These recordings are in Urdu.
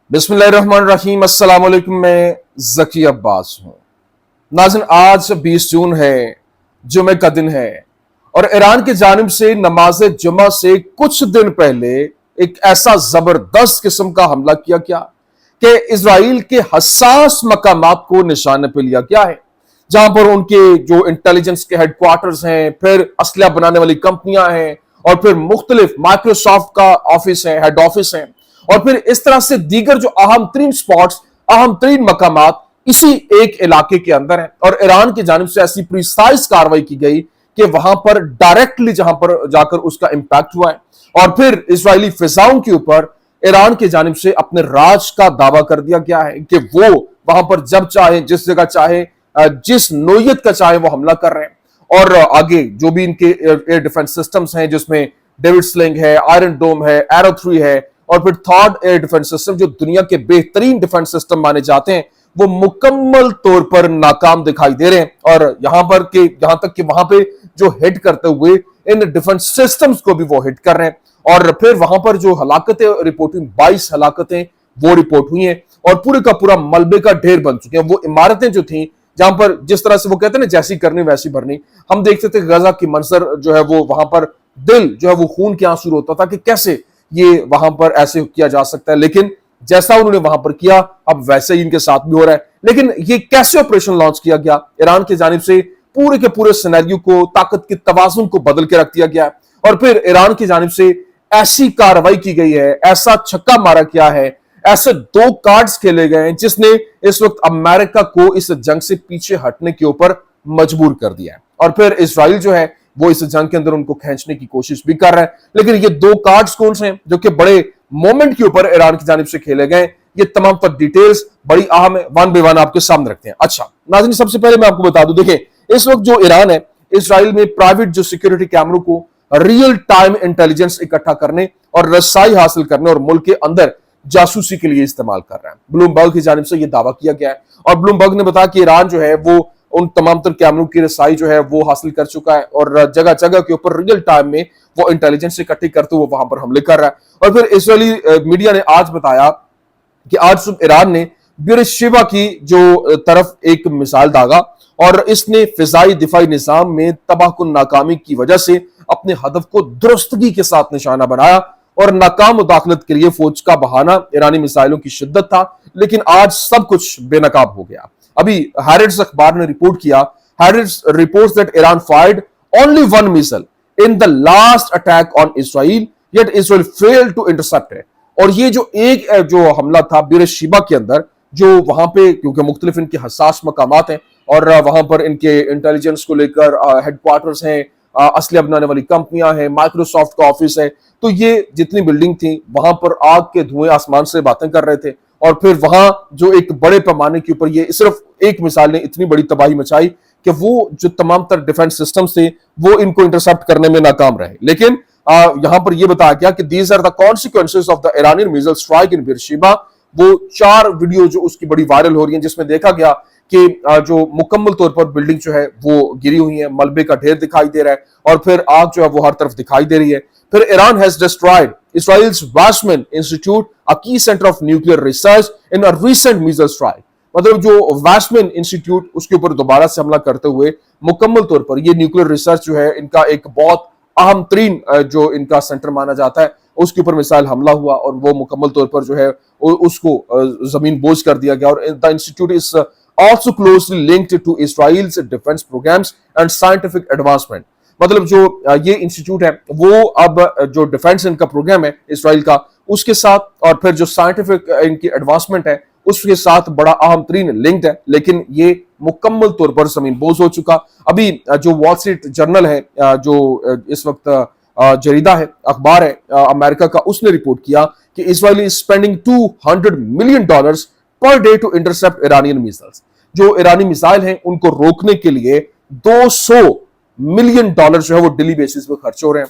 بسم اللہ الرحمن الرحیم۔ السلام علیکم، میں ذکی عباس ہوں۔ ناظرین، آج 20 جون ہے، جمعہ کا دن ہے، اور ایران کی جانب سے نماز جمعہ سے کچھ دن پہلے ایک ایسا زبردست قسم کا حملہ کیا گیا کہ اسرائیل کے حساس مقامات کو نشانے پہ لیا گیا ہے، جہاں پر ان کے جو انٹیلیجنس کے ہیڈ کوارٹرز ہیں، پھر اسلحہ بنانے والی کمپنیاں ہیں، اور پھر مختلف مائکروسافٹ کا آفس ہے، ہیڈ آفس ہیں، اور پھر اس طرح سے دیگر جو اہم ترین سپاٹس، اہم ترین مقامات اسی ایک علاقے کے اندر ہیں۔ اور ایران کی جانب سے ایسی پریسائز کاروائی کی گئی کہ وہاں پر ڈائریکٹلی جہاں پر جا کر اس کا امپیکٹ ہوا ہے، اور پھر اسرائیلی فضاؤں کے اوپر ایران کی جانب سے اپنے راج کا دعویٰ کر دیا گیا ہے کہ وہ وہاں پر جب چاہے، جس جگہ چاہے، جس نوعیت کا چاہے وہ حملہ کر رہے ہیں۔ اور آگے جو بھی ان کے ایئر ڈیفنس سسٹمز ہیں، جس میں ڈیوڈ سلنگ ہے، آئرن ڈوم ہے، ایرو 3 ہے، اور پھر تھرڈ ایئر ڈیفنس سسٹم جو دنیا کے بہترین ڈیفنس سسٹم مانے جاتے ہیں، وہ مکمل طور پر ناکام دکھائی دے رہے ہیں۔ اور یہاں تک کہ وہاں پہ جو ہٹ کرتے ہوئے ان ڈیفنس سسٹمز کو بھی وہ ہٹ کر رہے ہیں۔ اور پھر وہاں پر جو ہلاکتیں رپورٹ ہوئی، 22 ہلاکتیں وہ رپورٹ ہوئی ہیں، اور پورے کا پورا ملبے کا ڈھیر بن چکے ہیں۔ وہ عمارتیں جو تھیں جہاں پر جس طرح سے وہ کہتے ہیں نا، جیسی کرنی ویسی بھرنی، ہم دیکھتے تھے غزہ کی منظر جو ہے وہ وہاں پر دل جو ہے وہ خون کے آنسو ہوتا تھا کہ کیسے یہ وہاں پر ایسے کیا جا سکتا ہے، لیکن جیسا انہوں نے وہاں پر کیا اب ویسے ہی ان کے ساتھ بھی ہو رہا ہے۔ لیکن یہ کیسے آپریشن لانچ کیا گیا؟ ایران کی جانب سے پورے کے پورے سینیریو کو، طاقت کے توازن کو بدل کے رکھ دیا گیا ہے، اور پھر ایران کی جانب سے ایسی کارروائی کی گئی ہے، ایسا چھکا مارا کیا ہے، ایسے 2 کارڈز کھیلے گئے ہیں جس نے اس وقت امریکہ کو اس جنگ سے پیچھے ہٹنے کے اوپر مجبور کر دیا ہے۔ اور پھر اسرائیل جو ہے وہ اس جنگ کے اندر ان کو کھینچنے کی کوشش بھی کر رہا ہے۔ لیکن یہ 2 کارڈز کون سے ہیں جو کہ بڑے مومنٹ کے اوپر ایران کی جانب سے کھیلے گئے، یہ تمام تر ڈیٹیلز بڑی اہم ہے، ون بائی ون آپ کے سامنے رکھتے ہیں۔ اچھا ناظرین، سب سے پہلے میں آپ کو بتا دوں، دیکھیں اس وقت جو ایران ہے، اسرائیل میں پرائیویٹ جو سیکیورٹی کیمروں کو ریئل ٹائم انٹیلیجنس اکٹھا کرنے اور رسائی حاصل کرنے اور ملک کے اندر جاسوسی کے لیے استعمال کر رہا ہے۔ بلومبرگ کی جانب سے یہ دعویٰ کیا گیا ہے، اور بلومبرگ نے بتایا کہ ایران جو ہے وہ ان تمام تر کیمروں کی رسائی جو ہے وہ حاصل کر چکا ہے، اور جگہ جگہ کے اوپر ریئل ٹائم میں وہ انٹیلیجنس اکٹھی کرتے ہوئے وہاں پر حملے کر رہا ہے۔ اور پھر اسرائیلی میڈیا نے آج بتایا کہ آج صبح ایران نے بیرشیبا کی جو طرف ایک مثال داغا، اور اس نے فضائی دفاعی نظام میں تباہ کن ناکامی کی وجہ سے اپنے ہدف کو درستگی کے ساتھ نشانہ بنایا، اور ناکام مداخلت کے لیے فوج کا بہانہ ایرانی میزائلوں کی شدت تھا، لیکن آج سب کچھ بے نقاب ہو گیا۔ ابھی ہیرٹس اخبار نے رپورٹ کیا، ہیرٹس reports that Iran fired only 1 missile in the last attack on Israel, yet Israel failed to intercept it۔ اور یہ جو ایک جو حملہ تھا بیرشیبا کے اندر، جو وہاں پہ کیونکہ مختلف ان کے حساس مقامات ہیں، اور وہاں پر ان کے انٹیلیجنس کو لے کر ہیڈ کوارٹرز ہیں، اسلحہ بنانے والی کمپنیاں ہیں، مائکروسافٹ کا آفس ہے، تو یہ جتنی بلڈنگ تھیں وہاں پر آگ کے دھوئیں آسمان سے باتیں کر رہے تھے، اور پھر وہاں جو ایک بڑے پیمانے کے اوپر یہ صرف ایک مثال نے اتنی بڑی تباہی مچائی کہ وہ جو تمام تر ڈیفنس سسٹمز تھے وہ ان کو انٹرسپٹ کرنے میں ناکام رہے۔ لیکن یہاں پر یہ بتایا گیا کہ these are the consequences of the Iranian missile strike in Beersheba۔ وہ 4 ویڈیو جو اس کی بڑی وائرل ہو رہی ہیں، جس میں دیکھا گیا کہ جو مکمل طور پر بلڈنگ جو ہے وہ گری ہوئی ہے، ملبے کا ڈھیر دکھائی دے رہا ہے، اور پھر آگ جو ہے وہ ہر طرف دکھائی دے رہی ہے۔ پھر Iran has destroyed Israel's Weizmann Institute, a key center of nuclear research, in a recent missile strike۔ مطلب جو ویسمن انسٹیٹیوٹ، اس کے اوپر دوبارہ سے حملہ کرتے ہوئے مکمل طور پر یہ نیوکلیر ریسرچ جو ہے ان کا ایک بہت اہم ترین جو ان کا سینٹر مانا جاتا ہے، اس کے اوپر مثال حملہ ہوا، اور وہ مکمل طور پر جو ہے اس کو زمین بوجھ کر دیا گیا۔ اور the institute is also closely linked to Israel's defense programs and scientific advancement۔ مطلب جو یہ انسٹیٹیوٹ ہے وہ اب جو ڈیفنس ان کا پروگرام ہے اسرائیل کا، اس کے ساتھ، اور پھر جو سائنٹیفک ان کی ایڈوانسمنٹ ہے اس کے ساتھ بڑا اہم ترین لنکڈ ہے، لیکن یہ مکمل طور پر زمین بوز ہو چکا۔ ابھی جو وال اسٹریٹ جرنل ہے، جو اس وقت جریدہ ہے، اخبار ہے امریکہ کا، اس نے رپورٹ کیا کہ Israel is spending $200 million per day to intercept Iranian missiles. جو ایرانی میزائل ہیں ان کو روکنے کے لیے $200 ملین جو ہے وہ ڈیلی بیسس پہ خرچ ہو رہے ہیں،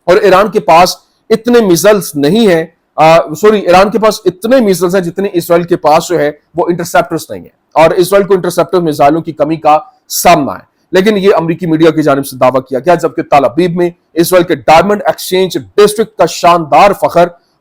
اور ایران کے پاس اتنے میزائلز نہیں ہیں، ایران کے پاس اتنے میزائلز ہیں جتنے اسرائیل کے پاس جو ہے وہ انٹرسپٹرز نہیں ہیں، اور اسرائیل کو انٹرسپٹر میزائلوں کی کمی کا سامنا ہے۔ لیکن یہ امریکی میڈیا کی جانب سے دعویٰ کیا گیا، جبکہ تل ابیب میں اسرائیل کے ڈائمنڈ ایکسچینج ڈسٹرکٹ کا شاندار فخر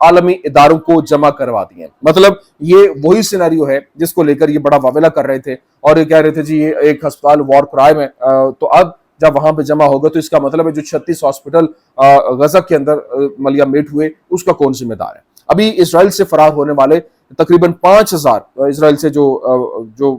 عالمی اداروں کو جمع کروا دیے۔ مطلب یہ وہی سینیریو ہے جس کو لے کر یہ بڑا واویلا کر رہے تھے اور یہ کہہ رہے تھے جی یہ ایک ہسپتال وار کرائم ہے، تو اب جب وہاں پہ جمع ہوگا تو اس کا مطلب ہے جو 36 ہاسپٹل غزہ کے اندر ملیا میٹ ہوئے اس کا کون ذمہ دار ہے؟ ابھی اسرائیل سے فرار ہونے والے تقریباً 5000 اسرائیل سے جو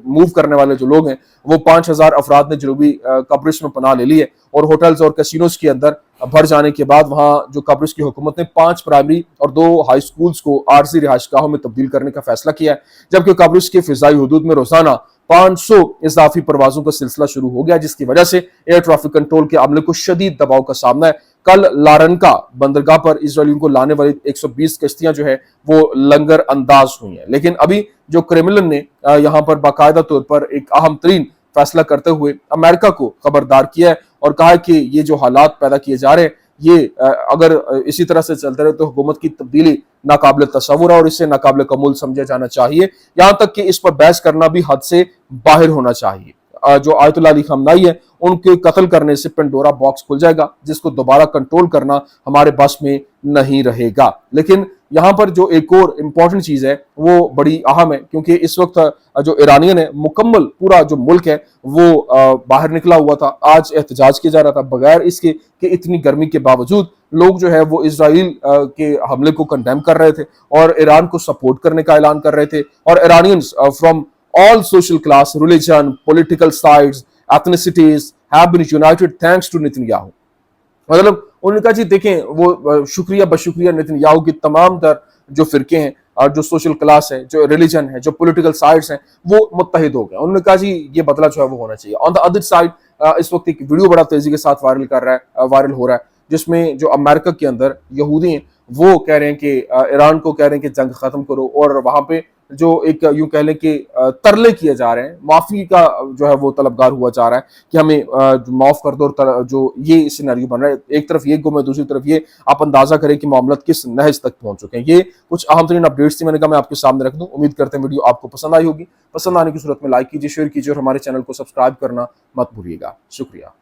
موو کرنے والے جو لوگ ہیں وہ 5000 افراد نے جنوبی قبرص میں پناہ لے لی ہے، اور ہوٹلز اور کسینوز کے اندر بھر جانے کے بعد وہاں جو قبرص کی حکومت نے 5 پرائمری اور 2 ہائی سکولز کو عارضی رہائش گاہوں میں تبدیل کرنے کا فیصلہ کیا ہے، جبکہ قبرص کے فضائی حدود میں روزانہ 500 اضافی پروازوں کا سلسلہ شروع ہو گیا، جس کی وجہ سے ایئر ٹریفک کنٹرول کے عملے کو شدید دباؤ کا سامنا ہے۔ کل لارنکا بندرگاہ پر اسرائیلیوں کو لانے والی 120 کشتیاں جو ہے وہ لنگر انداز ہوئی ہیں، لیکن ابھی جو کرملن نے یہاں پر باقاعدہ طور پر ایک اہم ترین فیصلہ کرتے ہوئے امریکہ کو خبردار کیا ہے اور کہا ہے کہ یہ جو حالات پیدا کیے جا رہے ہیں یہ اگر اسی طرح سے چلتے رہے تو حکومت کی تبدیلی ناقابل تصور ہے اور اسے ناقابل قبول سمجھا جانا چاہیے، یہاں تک کہ اس پر بحث کرنا بھی حد سے باہر ہونا چاہیے۔ جو آیت اللہ علی خامنائی ہے ان کے قتل کرنے سے پنڈورا باکس کھل جائے گا جس کو دوبارہ کنٹرول کرنا ہمارے بس میں نہیں رہے گا۔ لیکن یہاں پر جو ایک اور امپورٹنٹ چیز ہے وہ بڑی اہم ہے، کیونکہ اس وقت جو ایرانین ہے مکمل پورا جو ملک ہے وہ باہر نکلا ہوا تھا، آج احتجاج کیا جا رہا تھا بغیر اس کے کہ اتنی گرمی کے باوجود لوگ جو ہے وہ اسرائیل کے حملے کو کنڈیم کر رہے تھے اور ایران کو سپورٹ کرنے کا اعلان کر رہے تھے، اور ایرانینز from all social class, religion, political sides, ethnicities have been united thanks to Netanyahu۔ مطلب انہوں نے کہا جی دیکھیں وہ شکریہ بشکریہ نتنیاہو کی تمام تر جو فرقے ہیں اور جو سوشل کلاس ہے، جو ریلیجن ہے، جو پولیٹیکل سائڈز ہیں وہ متحد ہو گئے۔ انہوں نے کہا جی یہ بدلہ جو ہے وہ ہونا چاہیے۔ آن دا ادر سائڈ اس وقت ایک ویڈیو بڑا تیزی کے ساتھ وائرل ہو رہا ہے جس میں جو امریکہ کے اندر یہودی ہیں وہ کہہ رہے ہیں کہ ایران کو کہہ رہے ہیں کہ جنگ ختم کرو، اور وہاں پہ جو ایک یوں کہہ لیں کہ ترلے کیے جا رہے ہیں، معافی کا جو ہے وہ طلبگار ہوا جا رہا ہے کہ ہمیں معاف کر دو، اور جو یہ سینیریو بن رہا ہے ایک طرف یہ گم ہے دوسری طرف یہ، آپ اندازہ کریں کہ معاملات کس نہج تک پہنچ چکے ہیں۔ یہ کچھ اہم ترین اپڈیٹس تھی، میں نے کہا میں آپ کے سامنے رکھ دوں۔ امید کرتے ہیں ویڈیو آپ کو پسند آئی ہوگی، پسند آنے کی صورت میں لائک کیجیے، شیئر کیجیے اور ہمارے چینل کو سبسکرائب کرنا مت بھولیے گا۔ شکریہ۔